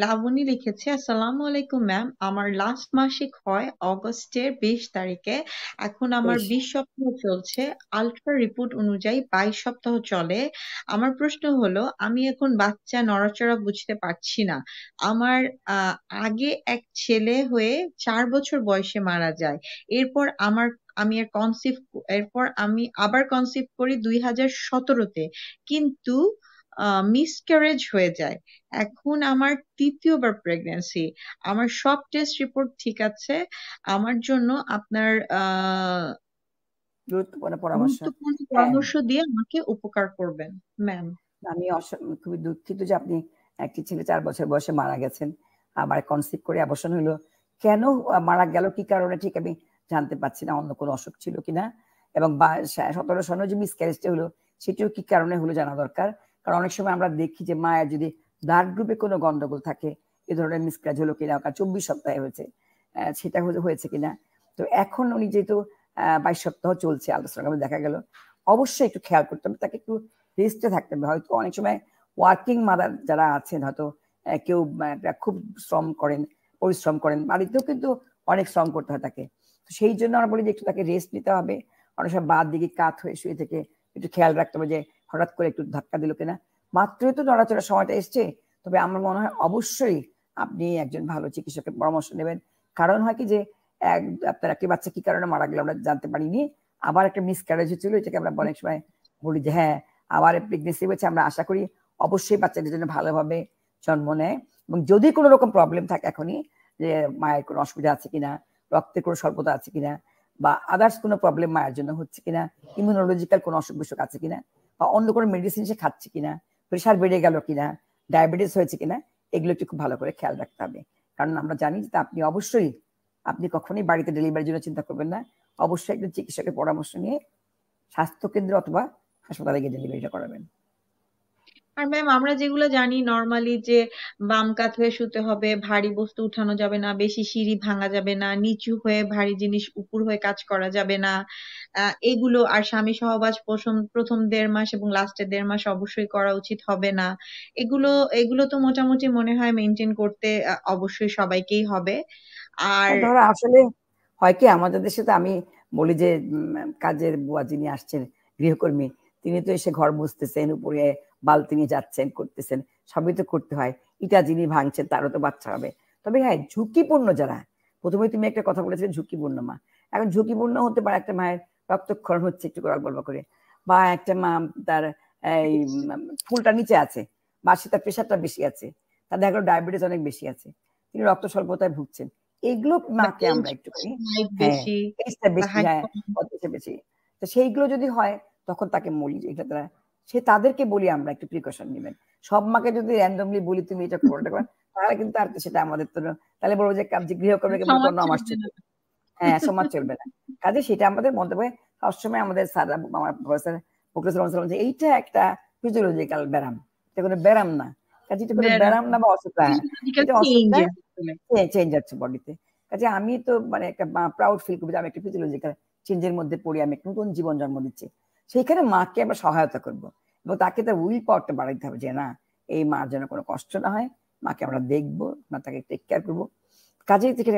লাবণী লিখেছে, আসসালামু আলাইকুম ম্যাম, আমার লাস্ট মাসিক হয় অগস্টের 20 তারিখে। এখন আমার বেশ। 20 সপ্তাহ চলছে। আলট্রা রিপোর্ট অনুযায়ী 22 সপ্তাহ চলে। আমার প্রশ্ন হলো, আমি এখন বাচ্চা নড়াচড়া বুঝতে পারছি না। আমার আহ আগে এক ছেলে হয়ে 4 বছর বয়সে মারা যায়। এরপর আমার আমি আর কনসিভ এরপর আমি আবার কনসিভ করি 2017-তে, কিন্তু মিসক্যারেজ হয়ে যায়। এখন আমার তৃতীয়বার প্রেগন্যান্সি। আমার সব টেস্ট রিপোর্ট ঠিক আছে। আমার জন্য আপনার গুরুত্বপূর্ণ পরামর্শ। গুরুত্বপূর্ণ হ্যাঁ, পরামর্শ দিয়ে আমাকে উপকার করবেন ম্যাম। আমি খুবই দুঃখিত যে আপনি একটি ছেলে 4 বছর বয়সে মারা গেছেন, আবার কনসিভ করে অ্যাবর্শন হলো। কেন মারা গেল, কি কারণে, ঠিক আমি জানতে পারছি না। অন্য কোনো অসুখ ছিল কিনা, এবং 17 যে মিসক্যারেজটা হলো সেটিও কি কারণে হলো জানা দরকার। কারণ অনেক সময় আমরা দেখি যে মায়ের যদি ব্লাড গ্রুপে কোনো গন্ডগোল থাকে, এ ধরনের মিসক্যারেজ হলো কিনা, কারণ 24 সপ্তাহে হয়েছে, সেটা হয়েছে কিনা। তো এখন উনি যেহেতু 22 সপ্তাহ চলছে, আল্ট্রাসাউন্ড দেখা গেল, অবশ্যই একটু খেয়াল করতে হবে, তাকে একটু রেস্টে থাকতে হবে। হয়তো অনেক সময় ওয়ার্কিং মাদার যারা আছেন, হয়তো কেউ খুব পরিশ্রম করেন, বাড়িতেও কিন্তু অনেক শ্রম করতে হয় তাকে। তো সেই জন্য আমরা বলি যে একটু তাকে রেস্ট নিতে হবে। অনেক সময় বাদ দিকে কাত হয়ে শুয়ে থেকে একটু খেয়াল রাখতে হবে যে হঠাৎ করে একটু ধাক্কা দিল কিনা। মাত্রই তো নড়াচড়ার সময়টা এসছে। তবে আমার মনে হয় অবশ্যই আপনি একজন ভালো চিকিৎসকের পরামর্শ নেবেন। কারণ হয় কি যে আপনার একটি বাচ্চা কি কারণে মারা গেল আমরা জানতে পারিনি, আবার একটা মিসক্যারেজ হচ্ছিল, এটাকে আমরা অনেক সময় বলি যে হ্যাঁ আবার প্রেগনেন্সি হয়েছে। আমরা আশা করি অবশ্যই বাচ্চাদের জন্য ভালোভাবে জন্ম নেয়। এবং যদি কোনো রকম প্রবলেম থাকে এখনই, যে মায়ের কোনো অসুবিধা আছে কিনা, রক্তের কোনো স্বল্পতা আছে কিনা, বা আদার্স কোনো প্রবলেম মায়ের জন্য হচ্ছে কিনা, ইমিউনোলজিক্যাল কোনো অসুখ বিসুখ আছে কিনা, বা অন্য কোনো মেডিসিন সে খাচ্ছে কিনা, প্রেশার বেড়ে গেল কিনা, ডায়াবেটিস হয়েছে কিনা, এগুলো একটু খুব ভালো করে খেয়াল রাখতে হবে। কারণ আমরা জানি যে আপনি অবশ্যই, আপনি কখনোই বাড়িতে ডেলিভারির জন্য চিন্তা করবেন না। অবশ্যই একজন চিকিৎসকের পরামর্শ নিয়ে স্বাস্থ্যকেন্দ্র অথবা হাসপাতালে গিয়ে ডেলিভারিটা করাবেন। আর ম্যাম, আমরা যেগুলো জানি নর্মালি, যে বাম কাত হয়ে শুতে হবে, ভারী বস্তু উঠানো যাবে না, বেশি সিঁড়ি ভাঙা যাবে না, নিচু হয়ে ভারী জিনিস উপর হয়ে কাজ করা যাবে না, এগুলো। আর স্বামী সহবাস প্রথম প্রথম 1.5 মাস এবং লাস্টের 1.5 মাস অবশ্যই করা উচিত হবে না। এগুলো এগুলো তো মোটামুটি মনে হয় মেনটেন করতে অবশ্যই সবাইকেই হবে। আর ধরো আসলে হয় কি আমাদের দেশে, তো আমি বলি যে কাজের বুয়া যিনি আসছেন, গৃহকর্মী, তিনি তো এসে ঘর মুছতেছেন, উপরে বালতি নিয়ে যাচ্ছেন, করতেছেন, সবই তো করতে হয়। ইটা যিনি ভাঙছেন তারও তো বাচ্চা হবে। তবে হ্যাঁ, ঝুঁকিপূর্ণ যারা, প্রথমে তুমি একটা কথা বলেছিলে ঝুঁকিপূর্ণ মা। এখন ঝুঁকিপূর্ণ হতে পারে একটা মায়ের রক্তক্ষরণ হচ্ছে একটু করে অল্প করে, বা একটা মা তার এই ফুলটা নিচে আছে, বা সে তার প্রেশারটা বেশি আছে, তার দেখা গেলো ডায়াবেটিস অনেক বেশি আছে, তিনি রক্ত স্বল্পতায় ভুগছেন। এইগুলো বা মাকে এজ আমরা বেশি, একটুখানি, হাইট হ্যাঁ, বেশি, এইজটা বা বেশি, হাইট হ্যাঁ, কম। বয়সটা বেশি, তো সেইগুলো যদি হয় তখন তাকে বলি যে এটা সে তাদেরকে বলি আমরা একটু প্রিকশন নেবেন। সব মাকে যদি র্যান্ডমলি বলি তুমি এটা করো ওটা করো, তাহলে কিন্তু আর সেটা আমাদের তো, তাহলে বলবো যে গৃহকর্মীকে বলবো সমাজ অন্য আমার চলবে না। চলবে। হ্যাঁ, সমাজ চলবে না। কাজে সেটা আমাদের মনে হবে সবসময়। আমাদের স্যার, আমার প্রফেসর ফখরুল যে এইটা একটা ফিজিওলজিক্যাল ব্যারাম, এটা কোনো ব্যারাম না। কাজে এটা কোনো ব্যারাম, ব্যারাম না বা অসুখ না, ফিজিওলজিক্যাল এটা অসুখ চেঞ্জ না, আসলে। চেঞ্জ হচ্ছে বডিতে। কাজে আমি তো মানে একটা প্রাউড ফিল করবো যে আমি একটা ফিজিওলজিক্যাল চেঞ্জের মধ্যে পড়ি, আমি একটা নতুন জীবন জন্ম দিচ্ছি। সেইখানে মাকে আমরা সহায়তা করব, এবং তাকে তার উইল পাওয়ারটা বাড়াইতে হবে যে না, এই মার যেন কোনো কষ্ট না হয়, মাকে আমরা দেখবো, আমরা তাকে টেক কেয়ার করবো। কাজেই থেকে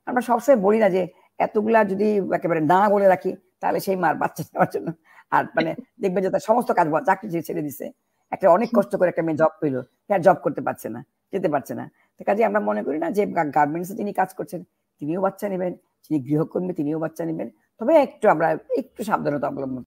আমরা সবসময় বলি না যে এতগুলা যদি একেবারে না বলে রাখি, তাহলে সেই মার বাচ্চা নেওয়ার জন্য আর মানে দেখবে যে তার সমস্ত কাজ চাকরি ছেড়ে দিছে, একটা অনেক কষ্ট করে একটা মেয়ে জব পেলো, জব করতে পারছে না, যেতে পারছে না। কাজে আমরা মনে করি না যে গার্মেন্টসে যিনি কাজ করছেন তিনিও বাচ্চা নেবেন, যিনি গৃহকর্মী তিনিও বাচ্চা নেবেন। তবে একটু আমরা একটু সাবধানতা অবলম্বন